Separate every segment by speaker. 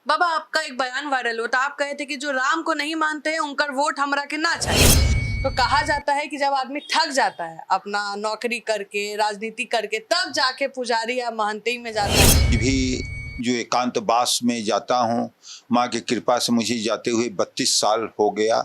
Speaker 1: बाबा आपका एक बयान वायरल होता, आप कहे थे कि जो राम को नहीं मानते हैं उनका वोट हमरा के ना चाहिए। तो कहा जाता है कि जब आदमी थक जाता है अपना नौकरी करके, राजनीति करके, तब जाके पुजारी या महंती में जाता है।
Speaker 2: भी जो एकांतवास में जाता हूँ, माँ की कृपा से मुझे जाते हुए 32 साल हो गया।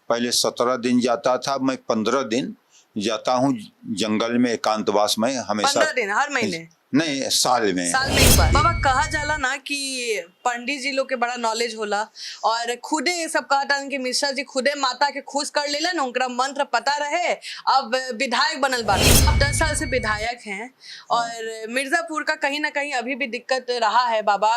Speaker 2: पहले 17 दिन जाता था, मैं 15 दिन जाता हूँ जंगल में एकांतवास में हमेशा।
Speaker 1: 15 दिन हर महीने?
Speaker 2: नहीं, साल में
Speaker 1: एक बार। बाबा कहा जाला ना कि पंडित जी लोग के बड़ा नॉलेज होला और खुदे ये सब कहता कि मिश्रा जी खुदे माता के खुश कर लेलन, उनका मंत्र पता रहे, अब विधायक बनल बाटे। अब 10 साल से विधायक हैं और मिर्जापुर का कहीं ना कहीं अभी भी दिक्कत रहा है बाबा,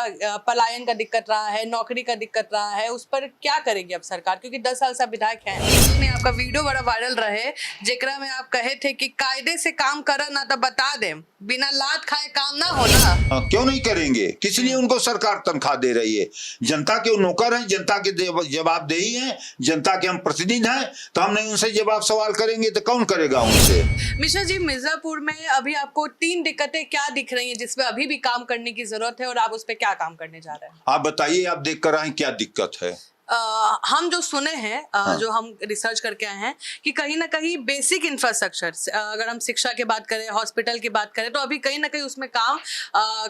Speaker 1: पलायन का दिक्कत रहा है, नौकरी का दिक्कत रहा है, उस पर क्या करेगी अब सरकार, क्योंकि 10 साल से विधायक हैं। आपका वीडियो बड़ा वायरल रहे जेकरा में आप कहे थे कि कायदे से काम करा ना तो बता दे, बिना लात खाए काम ना होला।
Speaker 2: क्यों नहीं करेंगे? किस लिए उनको सरकार तनख्वाह दे रही है? जनता के नौकर हैं, जनता के जवाबदेही हैं, जनता के हम प्रतिनिधि हैं, तो हम नहीं उनसे जवाब सवाल करेंगे तो कौन करेगा उनसे?
Speaker 1: मिश्रा जी, मिर्जापुर में अभी आपको 3 दिक्कतें क्या दिख रही हैं जिसपे अभी भी काम करने की जरूरत है और आप उस पर क्या काम करने जा रहे हैं?
Speaker 2: आप बताइए, आप देख कर आए क्या दिक्कत है?
Speaker 1: हम जो सुने हैं, जो हम रिसर्च करके आए हैं कि कहीं ना कहीं बेसिक इंफ्रास्ट्रक्चर, अगर हम शिक्षा की बात करें, हॉस्पिटल की बात करें, तो अभी कहीं ना कहीं उसमें काम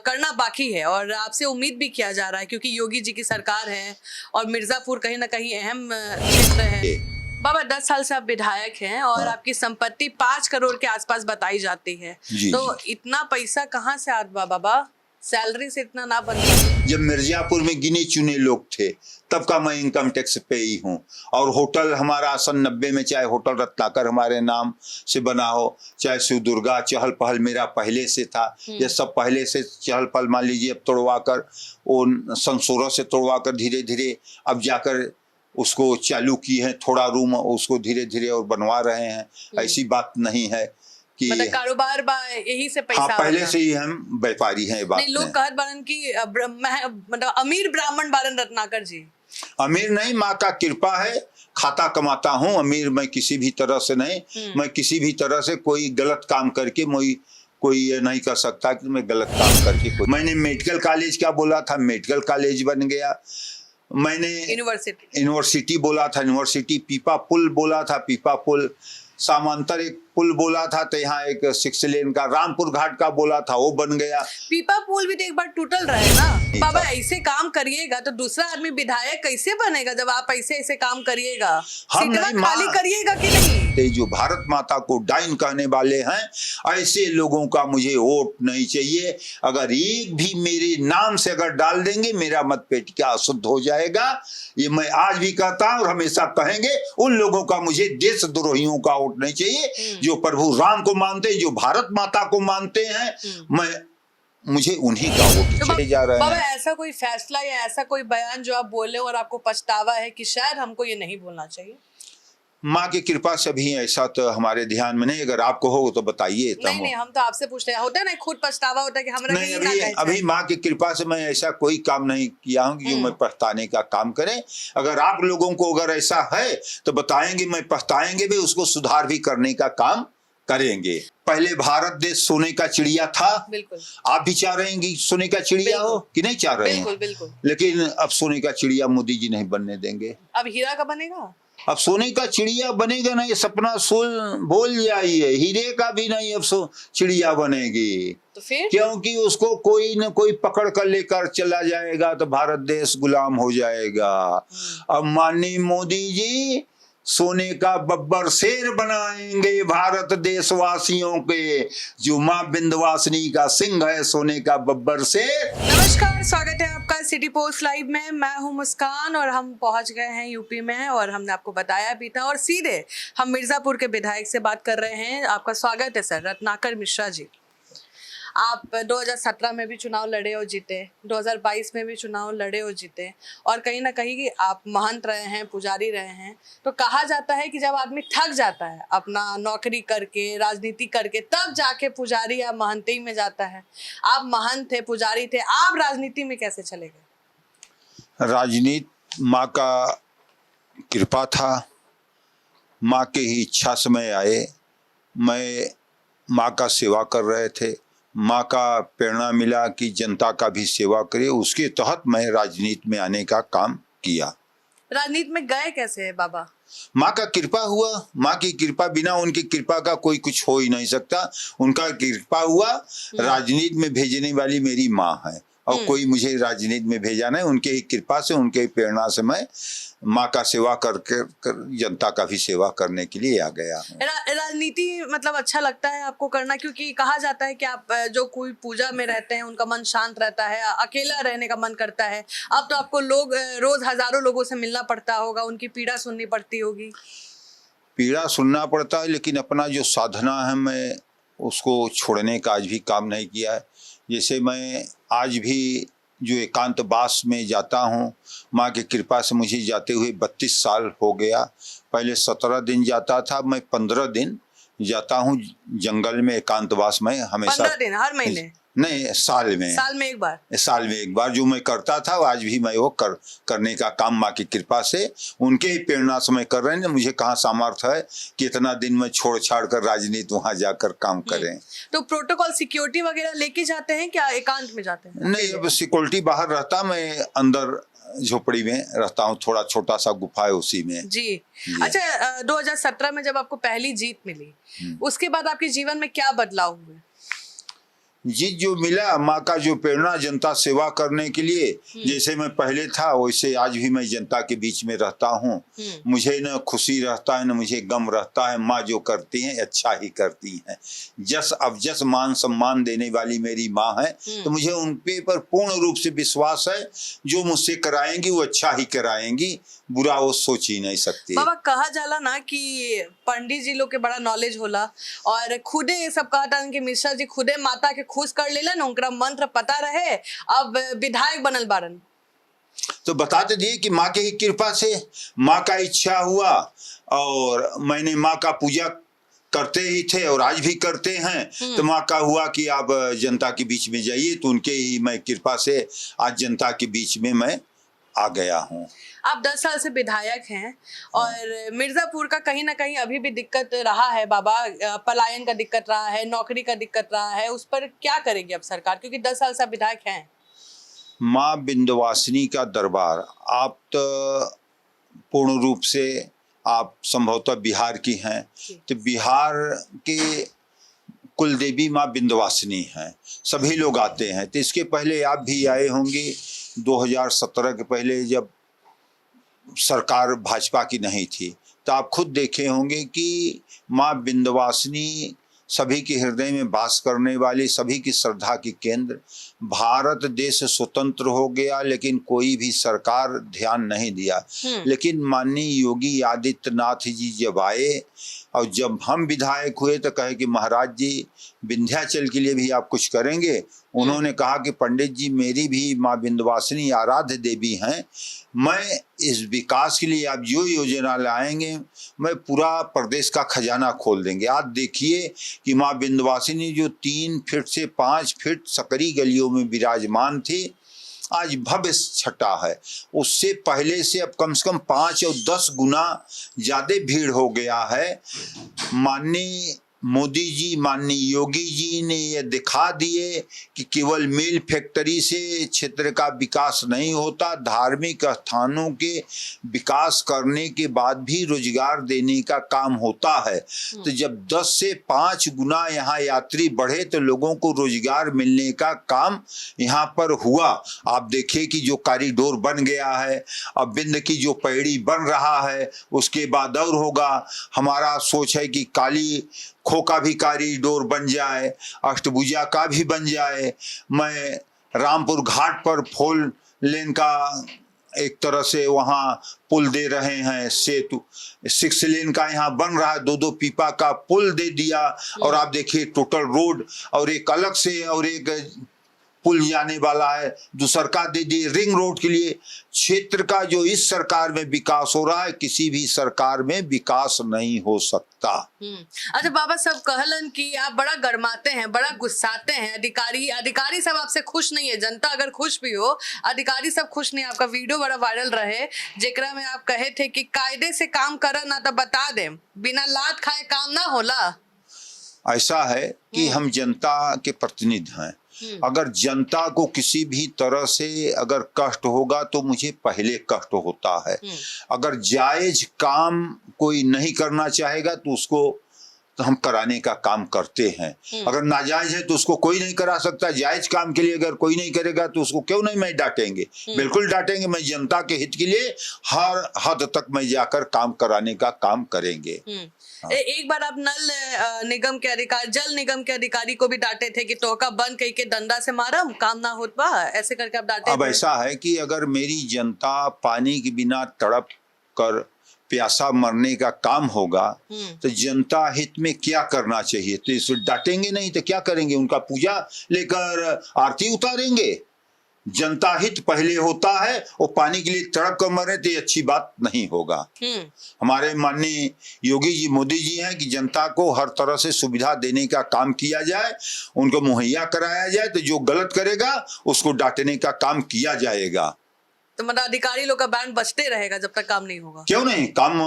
Speaker 1: करना बाकी है और आपसे उम्मीद भी किया जा रहा है क्योंकि योगी जी की सरकार है और मिर्जापुर कहीं ना कहीं अहम क्षेत्र है। बाबा 10 साल से आप विधायक हैं और आपकी संपत्ति 5 करोड़ के आसपास बताई जाती है, तो इतना पैसा कहाँ से आता बाबा? सैलरी से इतना ना बन।
Speaker 2: जब मिर्जापुर में गिने चुने लोग थे तब का मैं इनकम टैक्स पे ही हूँ। और होटल हमारा सन 90 में, चाहे होटल रत्नाकर हमारे नाम से बना हो, चाहे शिव दुर्गा, चहल पहल मेरा पहले से था। ये सब पहले से चहल पहल मान लीजिए, अब तोड़वा कर वो सन 16 से तोड़वा कर धीरे धीरे अब जाकर उसको चालू की है, थोड़ा रूम उसको धीरे धीरे और बनवा रहे हैं। ऐसी बात नहीं है कि
Speaker 1: मतलब कारोबार यही से पैसा।
Speaker 2: हाँ, पहले से ही हम व्यापारी हैं। बात
Speaker 1: नहीं, लोग कहत बारन की मतलब अमीर ब्राह्मण बारन रत्नाकर जी।
Speaker 2: अमीर नहीं, माँ का कृपा है, खाता कमाता हूँ। अमीर मैं किसी भी तरह से नहीं, मैं किसी भी तरह से कोई गलत काम करके कोई ये नहीं कर सकता कि मैं गलत काम करके कोई। मैंने मेडिकल कॉलेज क्या बोला था, मेडिकल कॉलेज बन गया। मैंने यूनिवर्सिटी बोला था, यूनिवर्सिटी। पीपा पुल बोला था, पीपा पुल। समांतर एक पुल बोला था, तो यहाँ एक 6 लेन का रामपुर घाट का बोला था, वो बन गया।
Speaker 1: पीपा पुल भी तो एक बार टूटल रहे ना बाबा। ऐसे काम करिएगा तो दूसरा आदमी विधायक कैसे बनेगा जब आप ऐसे काम करिएगा?
Speaker 2: हम नहीं,
Speaker 1: खाली करिएगा कि नहीं?
Speaker 2: जो भारत माता को डाइन कहने वाले हैं, ऐसे लोगों का मुझे वोट नहीं चाहिए। अगर एक भी मेरे नाम से अगर डाल देंगे, मेरा मत पेट क्या अशुद्ध हो जाएगा। ये मैं आज भी कहता हूँ और हमेशा कहेंगे। उन लोगों का मुझे देशद्रोहियों का वोट नहीं चाहिए, जो प्रभु राम को मानते हैं, जो भारत माता को मानते हैं। मुझे उन्हीं का वोट चले जा रहे हैं।
Speaker 1: बाबा ऐसा कोई फैसला या ऐसा कोई बयान जो आप बोले और आपको पछतावा है कि शायद हमको ये नहीं बोलना चाहिए?
Speaker 2: माँ की कृपा से भी ऐसा तो हमारे ध्यान में नहीं। अगर आपको हो तो बताइए।
Speaker 1: नहीं, हम तो आपसे पूछते हैं। होता है ना, खुद पछतावा होता है कि हमरा
Speaker 2: नहीं, अभी माँ की कृपा से मैं ऐसा कोई काम नहीं किया हूँ कि मैं पछताने का काम करें। अगर आप लोगों को अगर ऐसा है तो बताएंगे, मैं पछताएंगे भी, उसको सुधार भी करने का काम करेंगे। पहले भारत देश सोने का चिड़िया था।
Speaker 1: बिल्कुल।
Speaker 2: आप भी चाह रहे हैं कि सोने का चिड़िया हो कि नहीं चाह रहे हैं?
Speaker 1: बिल्कुल।
Speaker 2: लेकिन अब सोने का चिड़िया मोदी जी नहीं बनने देंगे।
Speaker 1: अब हीरा का बनेगा।
Speaker 2: अब सोने का चिड़िया बनेगा नहीं, सपना बोल जाइए। हीरे का भी नहीं अब चिड़िया बनेगी।
Speaker 1: तो फिर
Speaker 2: क्योंकि उसको कोई न कोई पकड़ कर लेकर चला जाएगा तो भारत देश गुलाम हो जाएगा। अब माननीय मोदी जी सोने का बब्बर शेर बनाएंगे भारत देशवासियों के, जो माँ विंध्यवासिनी का सिंह है, सोने का बब्बर शेर।
Speaker 1: नमस्कार, स्वागत है आपका सिटी पोस्ट लाइव में। मैं हूं मुस्कान और हम पहुंच गए हैं यूपी में और हमने आपको बताया भी था और सीधे हम मिर्जापुर के विधायक से बात कर रहे हैं। आपका स्वागत है सर, रत्नाकर मिश्रा जी। आप 2017 में भी चुनाव लड़े और जीते, 2022 में भी चुनाव लड़े और जीते और कहीं ना कहीं आप महंत रहे हैं, पुजारी रहे हैं। तो कहा जाता है कि जब आदमी थक जाता है अपना नौकरी करके, राजनीति करके, तब जाके पुजारी या महंती में जाता है। आप महंत थे, पुजारी थे, आप राजनीति में कैसे चले गए?
Speaker 2: राजनीति माँ का कृपा था, माँ की ही इच्छा से मैं आए। मैं माँ का सेवा कर रहे थे, माँ का प्रेरणा मिला कि जनता का भी सेवा करे, उसके तहत मैं राजनीति में आने का काम किया।
Speaker 1: राजनीति में गए कैसे है बाबा?
Speaker 2: माँ का कृपा हुआ, माँ की कृपा, बिना उनकी कृपा का कोई कुछ हो ही नहीं सकता। उनका कृपा हुआ, राजनीति में भेजने वाली मेरी माँ है और कोई मुझे राजनीति में भेजा नहीं। उनके ही कृपा से, उनके ही प्रेरणा से मैं माँ का सेवा करके जनता का भी सेवा करने के लिए आ गया हूँ।
Speaker 1: राजनीति मतलब अच्छा लगता है आपको करना? क्योंकि कहा जाता है कि आप जो कोई पूजा में रहते हैं उनका मन शांत रहता है, अकेला रहने का मन करता है। अब तो आपको लोग रोज हजारों लोगों से मिलना पड़ता होगा, उनकी पीड़ा सुननी पड़ती होगी।
Speaker 2: पीड़ा सुनना पड़ता है, लेकिन अपना जो साधना है मैं उसको छोड़ने का आज भी काम नहीं किया है। जैसे मैं आज भी जो एकांतवास में जाता हूँ, माँ की कृपा से मुझे जाते हुए 32 साल हो गया। पहले 17 दिन जाता था, मैं 15 दिन जाता हूँ जंगल में एकांतवास में हमेशा।
Speaker 1: 15 दिन हर महीने?
Speaker 2: नहीं, साल में एक बार। साल में एक बार जो मैं करता था, आज भी मैं वो करने का काम माँ की कृपा से, उनके ही प्रेरणा से मैं कर रहे हैं। मुझे कहाँ सामर्थ्य है कि इतना दिन में छोड़ छाड़ कर राजनीति वहाँ जाकर काम करें।
Speaker 1: तो प्रोटोकॉल सिक्योरिटी वगैरह लेके जाते हैं क्या, एकांत में जाते हैं?
Speaker 2: नहीं, अब सिक्योरिटी बाहर रहता, मैं अंदर झोपड़ी में रहता हूँ, थोड़ा छोटा सा गुफा है उसी में।
Speaker 1: जी। अच्छा, 2017 में जब आपको पहली जीत मिली, उसके बाद आपके जीवन में क्या बदलाव हुए?
Speaker 2: जीत जो मिला, माँ का जो प्रेरणा जनता सेवा करने के लिए, जैसे मैं पहले था वैसे आज भी मैं जनता के बीच में रहता हूँ। मुझे न खुशी रहता है न मुझे गम रहता है। माँ जो करती हैं अच्छा ही करती हैं। जस मान सम्मान देने वाली मेरी माँ है, तो मुझे उन पर पूर्ण रूप से विश्वास है। जो मुझसे कराएंगी वो अच्छा ही कराएंगी, बुरा वो सोच ही नहीं सकती।
Speaker 1: बाबा, कहा जाला ना कि पंडित जी लोग के बड़ा नॉलेज होला और खुदे ये सब कहता कि मिश्रा जी खुदे माता के खुश कर लेलन, उनका मंत्र पता रहे, अब विधायक बनल बारन।
Speaker 2: तो बताते दिए कि माँ की ही कृपा से, माँ का इच्छा हुआ और मैंने माँ का पूजा करते ही थे और आज भी करते हैं। तो माँ का हुआ कि आप जनता के बीच में जाइए, तो उनके ही मैं कृपा से आज जनता के बीच में मैं आ गया हूँ।
Speaker 1: आप 10 साल से विधायक हैं और मिर्जापुर का कहीं ना कहीं अभी भी दिक्कत रहा है बाबा, पलायन का दिक्कत रहा है, नौकरी का दिक्कत रहा है, उस पर क्या करेगी अब सरकार, क्योंकि 10 साल से आप विधायक हैं?
Speaker 2: माँ विंध्यवासिनी का दरबार, आप तो पूर्ण रूप से आप संभवतः बिहार की हैं, तो बिहार के कुल देवी माँ विंध्यवासिनी हैं, सभी लोग आते हैं। तो इसके पहले आप भी आए होंगे 2017 के पहले, जब सरकार भाजपा की नहीं थी, तो आप खुद देखे होंगे कि माँ विंध्यवासिनी सभी के हृदय में वास करने वाली, सभी की श्रद्धा की केंद्र। भारत देश स्वतंत्र हो गया लेकिन कोई भी सरकार ध्यान नहीं दिया। लेकिन माननीय योगी आदित्यनाथ जी जब आए और जब हम विधायक हुए तो कहे कि महाराज जी विंध्याचल के लिए भी आप कुछ करेंगे। उन्होंने कहा कि पंडित जी मेरी भी माँ विंध्यवासिनी आराध्य देवी हैं, मैं इस विकास के लिए आप जो योजना लाएंगे मैं पूरा प्रदेश का खजाना खोल देंगे। आज देखिए कि माँ विंध्यवासिनी जो 3 फीट से 5 फीट सकरी गलियों में विराजमान थी, आज भव्य छटा है। उससे पहले से अब कम से कम 5 और 10 गुना ज्यादा भीड़ हो गया है। माननीय मोदी जी, माननीय योगी जी ने यह दिखा दिए कि केवल मिल फैक्ट्री से क्षेत्र का विकास नहीं होता, धार्मिक स्थानों के विकास करने के बाद भी रोजगार देने का काम होता है। तो जब 10 से 5 गुना यहाँ यात्री बढ़े तो लोगों को रोजगार मिलने का काम यहाँ पर हुआ। आप देखिए कि जो कॉरिडोर बन गया है, अब बिंद की जो पैड़ी बन रहा है, उसके बाद और होगा। हमारा सोच है कि काली खो का भी कॉरिडोर बन जाए, अष्टभुजा का भी बन जाए। मैं रामपुर घाट पर 4 लेन का एक तरह से वहाँ पुल दे रहे हैं, सेतु 6 लेन का यहाँ बन रहा है, 2-2 पीपा का पुल दे दिया। और आप देखिए टोटल रोड और एक अलग से और एक पुल जाने वाला है, दूसरका दे दी रिंग रोड के लिए। क्षेत्र का जो इस सरकार में विकास हो रहा है, किसी भी सरकार में विकास नहीं हो सकता।
Speaker 1: अच्छा बाबा, सब कहलन कि आप बड़ा गरमाते हैं, बड़ा गुस्साते हैं, अधिकारी सब आपसे खुश नहीं है। जनता अगर खुश भी हो, अधिकारी सब खुश नहीं। आपका वीडियो बड़ा वायरल रहे जेकरा में आप कहे थे कि कायदे से काम कर ना तो बता दे, बिना लात खाए काम ना होला।
Speaker 2: ऐसा है कि हम जनता के प्रतिनिधि हैं। अगर जनता को किसी भी तरह से अगर कष्ट होगा तो मुझे पहले कष्ट होता है। अगर जायज काम कोई नहीं करना चाहेगा तो उसको तो हम कराने का काम करते हैं। अगर नाजायज है तो उसको कोई नहीं करा सकता। जायज काम के लिए अगर कोई नहीं करेगा तो उसको क्यों नहीं मैं डांटेंगे, बिल्कुल डांटेंगे। मैं जनता के हित के लिए हर हद तक मैं जाकर काम कराने का काम करेंगे।
Speaker 1: एक बार आप निगम के अधिकारी, जल निगम के अधिकारी को भी डांटे थे कि टोका बंद कही के डंडा से मारम काम ना होत बा, ऐसे करके आप डांटे
Speaker 2: अब
Speaker 1: थे।
Speaker 2: ऐसा है कि अगर मेरी जनता पानी के बिना तड़प कर प्यासा मरने का काम होगा तो जनता हित में क्या करना चाहिए? तो इसे डांटेंगे नहीं तो क्या करेंगे? उनका पूजा लेकर आरती उतारेंगे। जनता हित पहले होता है और पानी के लिए तड़प कर मरे तो ये अच्छी बात नहीं होगा। हमारे माननीय योगी जी, मोदी जी हैं कि जनता को हर तरह से सुविधा देने का काम किया जाए, उनको मुहैया कराया जाए। तो जो गलत करेगा उसको डांटने का काम किया जाएगा।
Speaker 1: तो मतलब अधिकारी लोग का बैंड बजते रहेगा जब तक काम नहीं होगा?
Speaker 2: क्यों नहीं, काम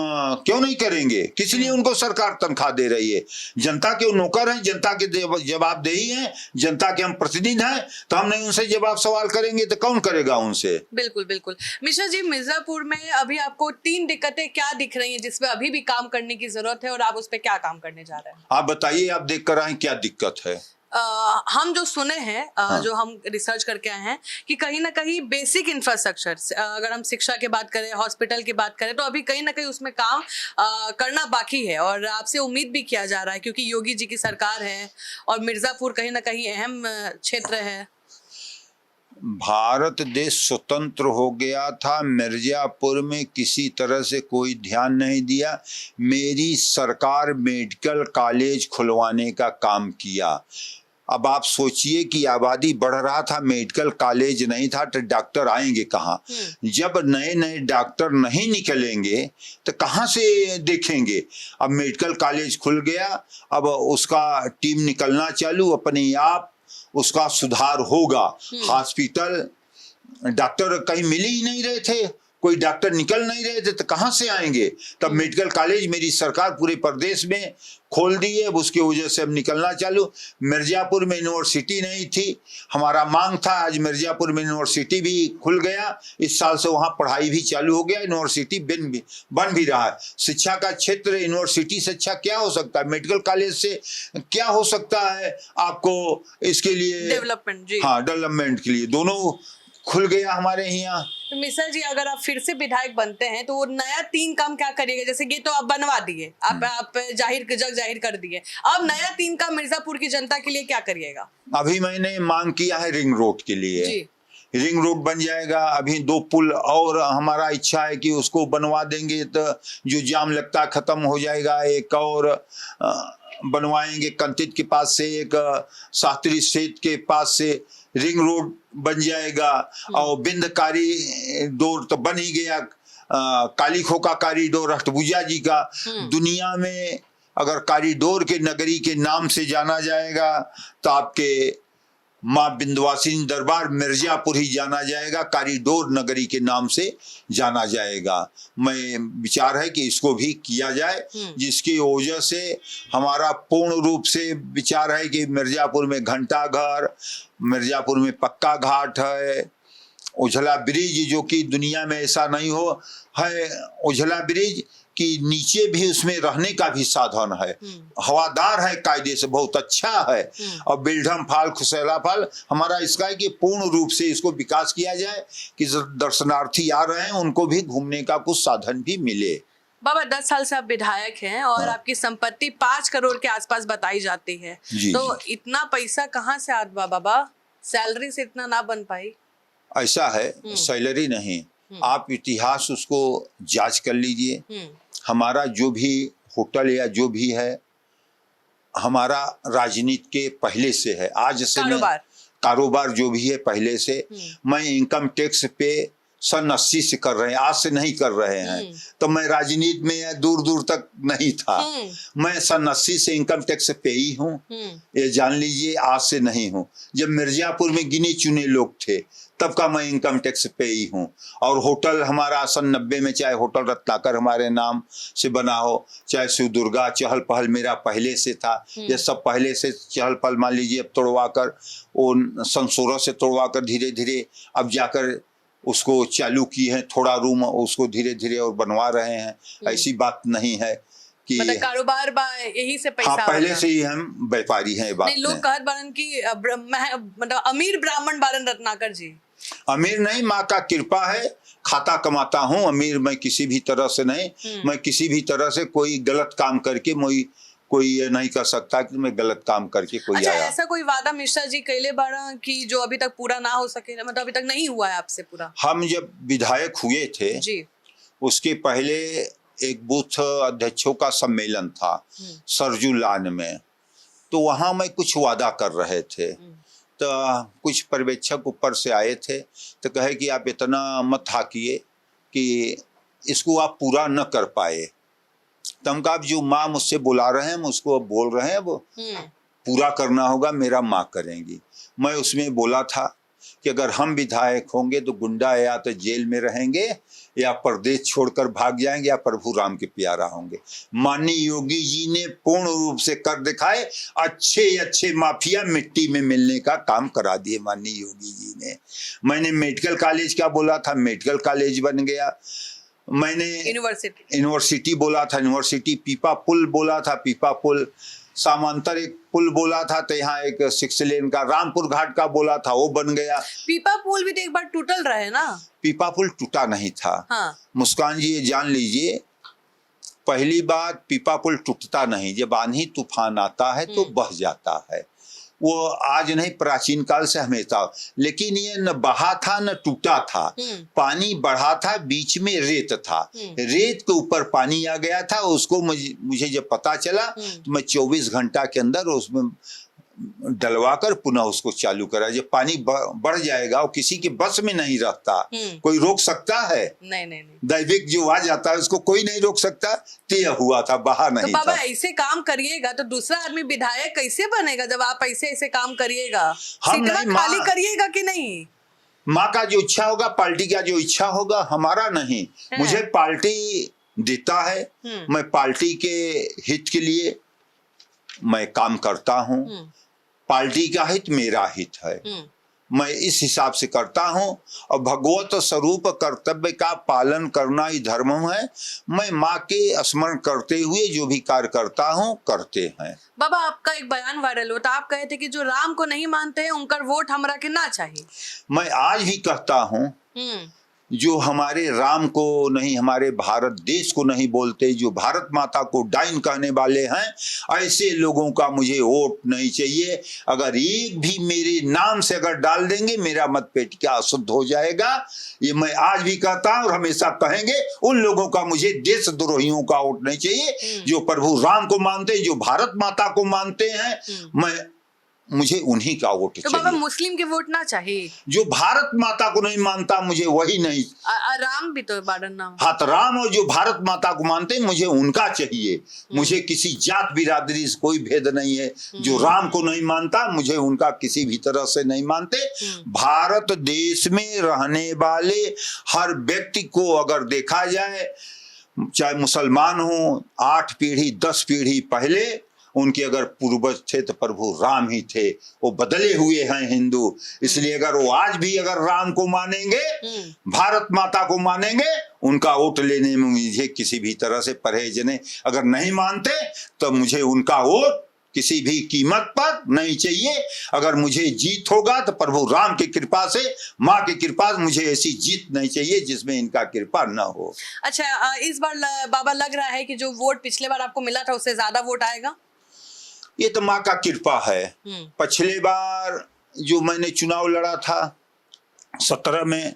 Speaker 2: क्यों नहीं करेंगे? किस लिए उनको सरकार तनख्वाह दे रही है? जनता के नौकर हैं, जनता के जवाबदेही हैं, जनता के हम प्रतिनिधि हैं। तो हम नहीं उनसे जवाब सवाल करेंगे तो कौन करेगा उनसे?
Speaker 1: बिल्कुल बिल्कुल। मिश्रा जी, मिर्जापुर में अभी आपको 3 दिक्कतें क्या दिख रही हैं जिसपे अभी भी काम करने की जरूरत है और आप उस पर क्या काम करने जा रहे हैं?
Speaker 2: आप बताइए, आप देख कर आए क्या दिक्कत है?
Speaker 1: हम जो सुने हैं, जो हम रिसर्च करके आए हैं कि कहीं ना कहीं बेसिक इंफ्रास्ट्रक्चर, अगर हम शिक्षा की बात करें, हॉस्पिटल की बात करें, तो अभी कहीं ना कहीं उसमें काम करना बाकी है। और आपसे उम्मीद भी किया जा रहा है क्योंकि योगी जी की सरकार है और मिर्जापुर कहीं ना कहीं अहम क्षेत्र है।
Speaker 2: भारत देश स्वतंत्र हो गया था, मिर्जापुर में किसी तरह से कोई ध्यान नहीं दिया। मेरी सरकार मेडिकल कॉलेज खुलवाने का काम किया। अब आप सोचिए कि आबादी बढ़ रहा था, मेडिकल कॉलेज नहीं था तो डॉक्टर आएंगे कहाँ? जब नए नए डॉक्टर नहीं निकलेंगे तो कहाँ से देखेंगे? अब मेडिकल कॉलेज खुल गया, अब उसका टीम निकलना चालू, अपने आप उसका सुधार होगा। हॉस्पिटल डॉक्टर कहीं मिल ही नहीं रहे थे, कोई डॉक्टर निकल नहीं रहे थे तो कहाँ से आएंगे? तब मेडिकल कॉलेज मेरी सरकार पूरे प्रदेश में खोल दिए। अब उसकी वजह से अब निकलना चालू। मिर्जापुर में यूनिवर्सिटी नहीं थी, हमारा मांग था, आज मिर्जापुर में यूनिवर्सिटी भी खुल गया। इस साल से वहाँ पढ़ाई भी चालू हो गया, यूनिवर्सिटी बन भी रहा है। शिक्षा का क्षेत्र यूनिवर्सिटी से अच्छा क्या हो सकता है? मेडिकल कॉलेज से क्या हो सकता है आपको? इसके लिए
Speaker 1: डेवलपमेंट जी,
Speaker 2: हाँ, डेवलपमेंट के लिए दोनों खुल गया हमारे यहाँ।
Speaker 1: तो मिश्रा जी, अगर आप फिर से विधायक बनते हैं तो वो नया 3 काम क्या करिएगा? जैसे ये तो आप बनवा दिए, आप जाहिर कर दिए, अब नया 3 काम मिर्जापुर की जनता के लिए क्या करिएगा?
Speaker 2: अभी मैंने मांग किया है रिंग रोड के लिए
Speaker 1: जी।
Speaker 2: रिंग रोड बन जाएगा। अभी 2 पुल और हमारा इच्छा है कि उसको बनवा देंगे तो जो जाम लगता खत्म हो जाएगा। एक और बनवाएंगे कंतित के पास से, एक शास्त्री सेठ के पास से रिंग रोड बन जाएगा। और बिंद कॉरिडोर तो बन ही गया, काली खोका कॉरिडोर अष्टभुजा जी का। दुनिया में अगर कॉरिडोर के नगरी के नाम से जाना जाएगा तो आपके माँ विंध्यवासिनी दरबार मिर्जापुर ही जाना जाएगा, कॉरिडोर नगरी के नाम से जाना जाएगा। मैं विचार है कि इसको भी किया जाए, जिसकी वजह से हमारा पूर्ण रूप से विचार है कि मिर्जापुर में घंटा घर, मिर्जापुर में पक्का घाट है, उझला ब्रिज जो कि दुनिया में ऐसा नहीं हो है, उझला ब्रिज कि नीचे भी उसमें रहने का भी साधन है, हवादार है, कायदे से बहुत अच्छा है। और बिल्डम फाल, खुशैला फाल, हमारा इसका है कि पूर्ण रूप से इसको विकास किया जाए कि दर्शनार्थी आ रहे हैं उनको भी घूमने का कुछ साधन भी मिले।
Speaker 1: बाबा, 10 साल से आप विधायक हैं और आपकी संपत्ति 5 करोड़ के आसपास बताई जाती है, तो इतना पैसा कहाँ से आता बाबा? सैलरी से इतना ना बन पाई?
Speaker 2: ऐसा है, सैलरी नहीं, आप इतिहास उसको जांच कर लीजिए। हमारा जो भी होटल या जो भी है, हमारा राजनीति के पहले से है, आज से कारोबार जो भी है पहले से। मैं इनकम टैक्स पे सन 80 से कर रहे हैं, आज से नहीं कर रहे हैं। तो मैं राजनीति में दूर दूर तक नहीं था। मैं सन 80 से इनकम टैक्स पेई हूँ, ये जान लीजिए, आज से नहीं हूँ। जब मिर्जापुर में गिने चुने लोग थे तब का मैं इनकम टैक्स पेई हूँ। और होटल हमारा सन 90 में, चाहे होटल रत्नाकर हमारे नाम से बना हो, चाहे शिव दुर्गा, चहल पहल मेरा पहले से था। ये सब पहले से चहल पहल मान लीजिए, अब तोड़वा कर वो सन 16 से तोड़वा कर धीरे धीरे अब जाकर उसको चालू की है, थोड़ा रूम उसको धीरे धीरे और बनवा रहे हैं। ऐसी बात नहीं है कि
Speaker 1: मतलब कारोबार यही से पैसा।
Speaker 2: हाँ, पहले से ही हम व्यापारी हैं। बात
Speaker 1: नहीं, लोग कहत बारन की मतलब अमीर ब्राह्मण बारन रत्नाकर जी।
Speaker 2: अमीर नहीं, माँ का कृपा है, खाता कमाता हूँ। अमीर मैं किसी भी तरह से नहीं, मैं किसी भी तरह से कोई गलत काम करके कोई ये नहीं कर सकता कि मैं गलत काम करके कोई
Speaker 1: अच्छा,
Speaker 2: आया।
Speaker 1: ऐसा कोई वादा मिश्रा जी कैले बारा कि जो अभी तक पूरा ना हो सके, मतलब अभी तक नहीं हुआ है आपसे पूरा?
Speaker 2: हम जब विधायक हुए थे
Speaker 1: जी, उसके
Speaker 2: उसके पहले एक बूथ अध्यक्षों का सम्मेलन था सरजुलान में, तो वहां मैं कुछ वादा कर रहे थे। तो कुछ पर्यवेक्षक ऊपर से आए थे तो कहे कि आप इतना मत हाकिए कि इसको आप पूरा न कर पाए। तो हम कहा, जो माँ मुझसे बुला रहे हैं, हम उसको बोल रहे हैं, वो पूरा करना होगा, मेरा माँ करेंगी। मैं उसमें बोला था कि अगर हम विधायक होंगे तो गुंडा या तो जेल में रहेंगे या प्रदेश छोड़कर भाग जाएंगे या प्रभु राम के प्यारा होंगे। माननीय योगी जी ने पूर्ण रूप से कर दिखाए, अच्छे अच्छे माफिया मिट्टी में मिलने का काम करा दिए माननीय योगी जी ने। मैंने मेडिकल कॉलेज क्या बोला था, मेडिकल कॉलेज बन गया। मैंने यूनिवर्सिटी बोला था, यूनिवर्सिटी। पीपा पुल बोला था, पीपा पुल। समांतर एक पुल बोला था, तो यहाँ एक 6 लेन का रामपुर घाट का बोला था, वो बन गया।
Speaker 1: पीपा पुल भी तो एक बार टूटल रहे ना?
Speaker 2: पीपा पुल टूटा नहीं था। हाँ। मुस्कान जी ये जान लीजिए, पहली बात, पीपा पुल टूटता नहीं, जब आंधी तूफान आता है तो बह जाता है। वो आज नहीं, प्राचीन काल से हमेशा। लेकिन ये न बहा था न टूटा था, पानी बढ़ा था, बीच में रेत था, रेत के ऊपर पानी आ गया था। उसको मुझे जब पता चला तो मैं 24 घंटा के अंदर उसमें डलवाकर पुनः उसको चालू करा। जब पानी बढ़ जाएगा, वो किसी के बस में नहीं रहता, कोई रोक सकता है? नहीं। दैविक जो आ जाता है उसको कोई नहीं रोक सकता। तय हुआ था, बहा नहीं
Speaker 1: तो बाबा
Speaker 2: था।
Speaker 1: ऐसे काम करिएगा तो दूसरा आदमी विधायक कैसे बनेगा? जब आप ऐसे काम करिएगा,
Speaker 2: हम नहीं,
Speaker 1: खाली करिएगा कि नहीं?
Speaker 2: माँ का जो इच्छा होगा, पार्टी का जो इच्छा होगा, हमारा नहीं। मुझे पार्टी देता है, मैं पार्टी के हित के लिए मैं काम करता हूँ। पार्टी का हित मेरा हित है, मैं इस हिसाब से करता हूँ। और भगवत स्वरूप कर्तव्य का पालन करना ही धर्म है। मैं माँ के स्मरण करते हुए जो भी कार्य करता हूँ करते हैं।
Speaker 1: बाबा, आपका एक बयान वायरल होता, आप कहे थे कि जो राम को नहीं मानते हैं उनका वोट हमरा के ना चाहिए।
Speaker 2: मैं आज भी कहता हूँ, जो हमारे राम को नहीं, हमारे भारत देश को नहीं बोलते, जो भारत माता को डाइन कहने वाले हैं, ऐसे लोगों का मुझे वोट नहीं चाहिए। अगर एक भी मेरे नाम से अगर डाल देंगे, मेरा मत पेट क्या अशुद्ध हो जाएगा। ये मैं आज भी कहता हूं और हमेशा कहेंगे। उन लोगों का मुझे देशद्रोहियों का वोट नहीं चाहिए। जो प्रभु राम को मानते हैं, जो भारत माता को मानते हैं, मुझे उन्हीं का वोट चाहिए।
Speaker 1: तो बाबा, मुस्लिम के वोट ना चाहिए? जो
Speaker 2: भारत माता को नहीं मानता, मुझे वही नहीं।
Speaker 1: राम भी तो बारन नाम।
Speaker 2: हाँ, तो राम और जो भारत माता को मानते हैं, मुझे उनका चाहिए। मुझे किसी जात बिरादरी से कोई भेद नहीं है। जो राम को नहीं मानता, मुझे उनका किसी भी तरह से नहीं मानते। भारत देश में रहने वाले हर व्यक्ति को अगर देखा जाए, चाहे मुसलमान हो, 8 पीढ़ी 10 पीढ़ी पहले उनके अगर पूर्वज थे तो प्रभु राम ही थे। वो बदले हुए हैं हिंदू, इसलिए अगर वो आज भी अगर राम को मानेंगे, भारत माता को मानेंगे, उनका वोट लेने में मुझे किसी भी तरह से परहेज नहीं। अगर नहीं मानते तो मुझे उनका वोट किसी भी कीमत पर नहीं चाहिए। अगर मुझे जीत होगा तो प्रभु राम की कृपा से, माँ की कृपा से, मुझे ऐसी जीत नहीं चाहिए जिसमें इनका कृपा न हो।
Speaker 1: अच्छा, इस बार बाबा लग रहा है कि जो वोट पिछले बार आपको मिला था उससे ज्यादा वोट आएगा?
Speaker 2: ये तो माँ का कृपा है। पिछले बार जो मैंने चुनाव लड़ा था 17 में,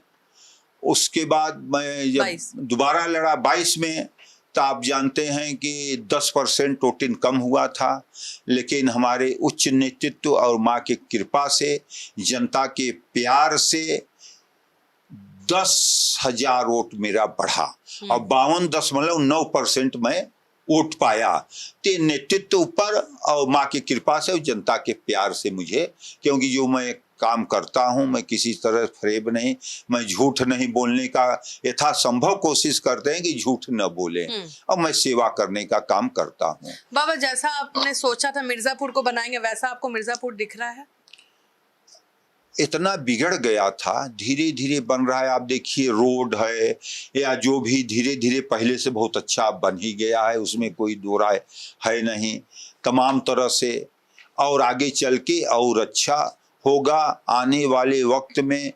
Speaker 2: उसके बाद मैं जब दोबारा लड़ा 22 में, तो आप जानते हैं कि 10% वोटिंग कम हुआ था। लेकिन हमारे उच्च नेतृत्व और माँ की कृपा से, जनता के प्यार से 10,000 वोट मेरा बढ़ा और 52.9% मैं वोट पाया। ते नेतृत्व ऊपर और माँ की कृपा से और जनता के प्यार से मुझे, क्योंकि जो मैं काम करता हूं मैं किसी तरह फरेब नहीं, मैं झूठ नहीं बोलने का यथासंभव कोशिश करते हैं कि झूठ न बोले और मैं सेवा करने का काम करता हूं।
Speaker 1: बाबा, जैसा आपने सोचा था मिर्जापुर को बनाएंगे, वैसा आपको मिर्जापुर दिख रहा है?
Speaker 2: इतना बिगड़ गया था, धीरे धीरे बन रहा है। आप देखिए रोड है या जो भी धीरे धीरे पहले से बहुत अच्छा बन ही गया है, उसमें कोई दो राय है नहीं तमाम तरह से, और आगे चल के और अच्छा होगा। आने वाले वक्त में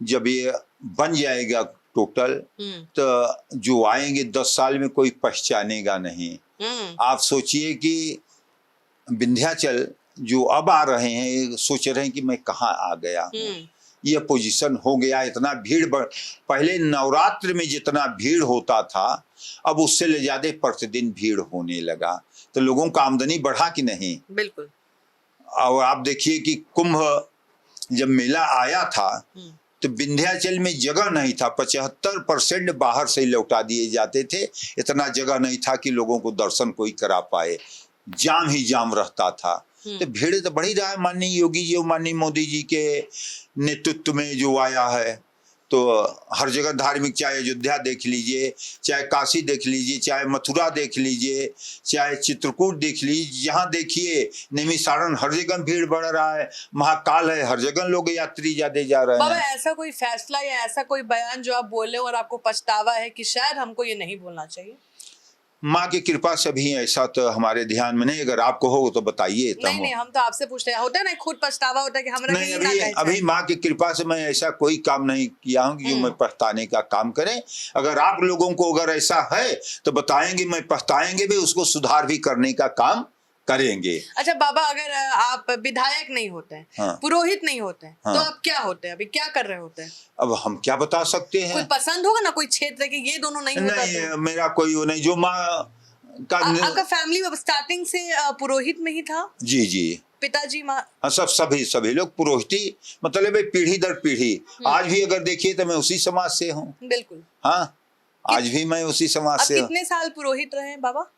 Speaker 2: जब ये बन जाएगा टोटल, तो जो आएंगे 10 साल में कोई पहचानेगा नहीं। आप सोचिए कि विंध्याचल जो अब आ रहे हैं सोच रहे हैं कि मैं कहाँ आ गया हूँ, ये पोजीशन हो गया। इतना भीड़ पहले नवरात्र में जितना भीड़ होता था अब उससे ले ज्यादा प्रतिदिन भीड़ होने लगा, तो लोगों का आमदनी बढ़ा कि नहीं?
Speaker 1: बिल्कुल।
Speaker 2: और आप देखिए कि कुंभ जब मेला आया था तो विंध्याचल में जगह नहीं था, 75% बाहर से लौटा दिए जाते थे, इतना जगह नहीं था कि लोगों को दर्शन कोई करा पाए, जाम ही जाम रहता था। तो भीड़ तो बढ़ ही रहा है। माननीय योगी जी और माननीय मोदी जी के नेतृत्व में जो आया है, तो हर जगह धार्मिक, चाहे अयोध्या देख लीजिए, चाहे काशी देख लीजिए, चाहे मथुरा देख लीजिए, चाहे चित्रकूट देख लीजिए, जहाँ देखिए नैमिषारण्य, हर जगह भीड़ बढ़ रहा है। महाकाल है, हर जगह लोग यात्री ज्यादा जा रहे
Speaker 1: बाबा,
Speaker 2: हैं।
Speaker 1: ऐसा कोई फैसला या ऐसा कोई बयान जो आप बोले और आपको पछतावा है कि शायद हमको ये नहीं बोलना चाहिए?
Speaker 2: माँ की कृपा से भी ऐसा तो हमारे ध्यान में नहीं, अगर आपको हो तो बताइए।
Speaker 1: नहीं, हम तो आपसे पूछते हैं। होता है ना, खुद पछतावा होता है कि हमरा
Speaker 2: नहीं, अभी माँ की कृपा से मैं ऐसा कोई काम नहीं किया हूँ कि मैं पछताने का काम करें। अगर आप लोगों को अगर ऐसा है तो बताएंगे, मैं पछताएंगे भी, उसको सुधार भी करने का काम करेंगे।
Speaker 1: अच्छा बाबा, अगर आप विधायक नहीं होते हैं, पुरोहित नहीं होते हैं, तो आप क्या होते हैं? अभी क्या कर रहे होते हैं?
Speaker 2: अब हम क्या बता सकते हैं?
Speaker 1: कोई पसंद होगा ना, कोई क्षेत्र के ये दोनों नहीं होता?
Speaker 2: नहीं, मेरा कोई वो नहीं। जो माँ का
Speaker 1: आपका फैमिली स्टार्टिंग से पुरोहित में ही था?
Speaker 2: जी
Speaker 1: पिताजी, माँ,
Speaker 2: सभी लोग पुरोहिती, मतलब पीढ़ी दर पीढ़ी। आज भी अगर देखिए तो मैं उसी समाज से हूँ।
Speaker 1: बिल्कुल।
Speaker 2: हाँ, आज भी मैं उसी समाज से हूँ।
Speaker 1: कितने साल पुरोहित रहे हैं बाबा?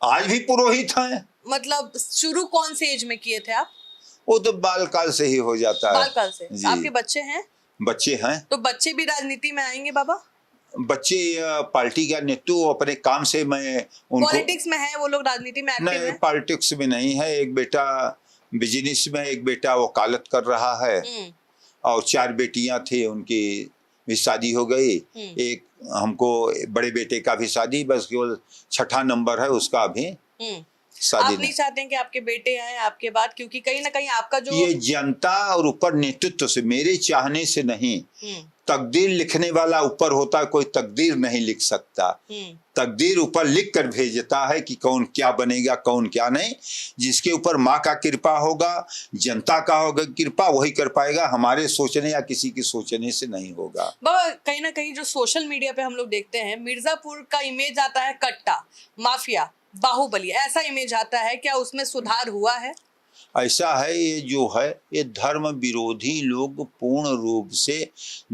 Speaker 2: आज भी पुरोहित हैं।
Speaker 1: मतलब शुरू कौन से एज में किए थे आप?
Speaker 2: वो तो बालकाल से ही हो जाता है।
Speaker 1: बालकाल से। आपके बच्चे हैं?
Speaker 2: बच्चे हैं।
Speaker 1: तो बच्चे भी राजनीति में आएंगे बाबा?
Speaker 2: बच्चे पार्टी का नेतृत्व अपने काम से, मैं उनको
Speaker 1: पॉलिटिक्स में है, वो लोग राजनीति में एक्टिव
Speaker 2: नहीं,
Speaker 1: हैं?
Speaker 2: पॉलिटिक्स में नहीं है। एक बेटा बिजनेस में, एक बेटा वकालत कर रहा है, और 4 बेटियां थी, उनकी भी शादी हो गई। एक हमको बड़े बेटे का भी शादी, बस केवल 6ठा नंबर है उसका अभी शादी।
Speaker 1: आप नहीं चाहते हैं कि आपके बेटे आए आपके बाद? क्योंकि कहीं ना कहीं आपका जो
Speaker 2: ये जनता और ऊपर नेतृत्व से, मेरे चाहने से नहीं। तकदीर लिखने वाला ऊपर होता है, कोई तकदीर नहीं लिख सकता। तकदीर ऊपर लिख कर भेजता है कि कौन क्या बनेगा, कौन क्या नहीं। जिसके ऊपर माँ का कृपा होगा, जनता का होगा कृपा, वही कर पाएगा। हमारे सोचने या किसी के सोचने से नहीं होगा।
Speaker 1: बाबा, कहीं ना कहीं जो सोशल मीडिया पे हम लोग देखते हैं, मिर्जापुर का इमेज आता है कट्टा, माफिया, बाहुबली, ऐसा इमेज आता है। क्या उसमें सुधार हुआ है?
Speaker 2: ऐसा है, ये जो है ये धर्म विरोधी लोग पूर्ण रूप से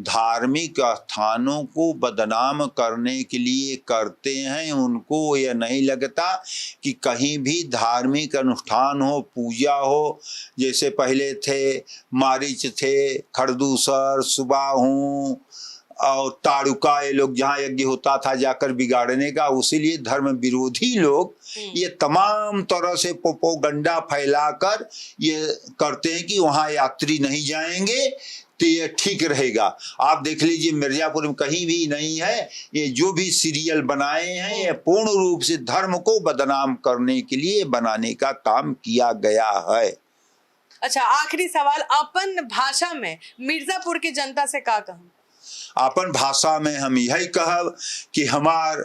Speaker 2: धार्मिक स्थानों को बदनाम करने के लिए करते हैं। उनको ये नहीं लगता कि कहीं भी धार्मिक अनुष्ठान हो, पूजा हो। जैसे पहले थे मारीच थे, खरदूसर, सुबाहू और ताड़ुका, ये लोग जहाँ यज्ञ होता था जाकर बिगाड़ने का। उसीलिए धर्म विरोधी लोग ये तमाम तरह से प्रोपेगेंडा फैलाकर ये करते हैं कि वहाँ यात्री नहीं जाएंगे तो ये ठीक रहेगा। आप देख लीजिए मिर्जापुर में कहीं भी नहीं है। ये जो भी सीरियल बनाए हैं ये पूर्ण रूप से धर्म को बदनाम करने के लिए बनाने का काम किया गया है।
Speaker 1: अच्छा, आखिरी सवाल, अपन भाषा में मिर्जापुर की जनता से क्या कहूँ?
Speaker 2: अपन भाषा में हम यही कहब कि हमार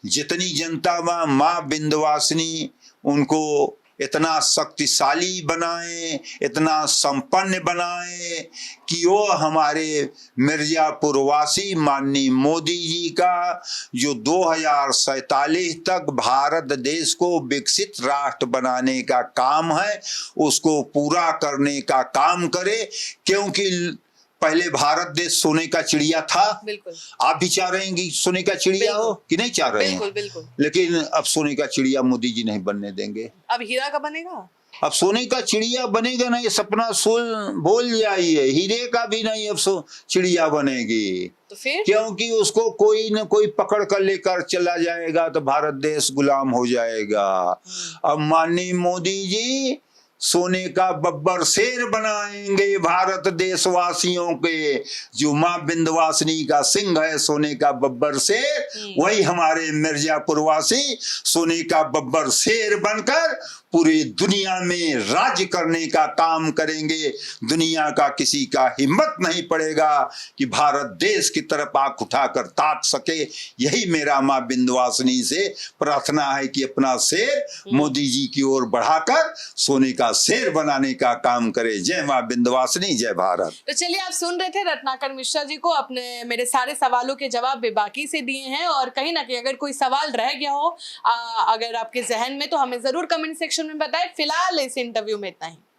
Speaker 2: जितनी जनता माँ विंध्यवासिनी, उनको इतना शक्तिशाली बनाएं, इतना संपन्न बनाएं कि वो हमारे मिर्जापुर वासी माननीय मोदी जी का जो 2047 तक भारत देश को विकसित राष्ट्र बनाने का काम है उसको पूरा करने का काम करे। क्योंकि पहले भारत देश सोने का चिड़िया था।
Speaker 1: बिल्कुल
Speaker 2: आप भी चाह रहे हैं कि सोने का चिड़िया हो कि नहीं चाह रहे
Speaker 1: बिल्कुल
Speaker 2: हैं?
Speaker 1: बिल्कुल।
Speaker 2: लेकिन अब सोने का चिड़िया मोदी जी नहीं बनने देंगे।
Speaker 1: अब हीरा का बनेगा?
Speaker 2: अब सोने का चिड़िया बनेगा नहीं, सपना सोल बोल जाइए, हीरे का भी नहीं अब चिड़िया बनेगी।
Speaker 1: तो फिर
Speaker 2: क्योंकि उसको कोई न कोई पकड़ कर लेकर चला जाएगा तो भारत देश गुलाम हो जाएगा। अब माननीय मोदी जी सोने का बब्बर शेर बनाएंगे भारत देशवासियों के। जो माँ विंध्यवासिनी का सिंह है सोने का बब्बर शेर, वही हमारे मिर्जापुर वासी सोने का बब्बर शेर बनकर पूरी दुनिया में राज्य करने का काम करेंगे। दुनिया का किसी का हिम्मत नहीं पड़ेगा कि भारत देश की तरफ आंख उठाकर ताक सके। यही मेरा माँ विंध्यवासिनी से प्रार्थना है कि अपना शेर मोदी जी की ओर बढ़ाकर सोने का शेर बनाने का काम करे। जय माँ विंध्यवासिनी, जय भारत।
Speaker 1: तो चलिए, आप सुन रहे थे रत्नाकर मिश्रा जी को। अपने मेरे सारे सवालों के जवाब बेबाकी से दिए हैं, और कहीं ना कहीं अगर कोई सवाल रह गया हो अगर आपके जहन में, तो हमें जरूर कमेंट सेक्शन में बताएं। फिलहाल इस इंटरव्यू में इतना ही।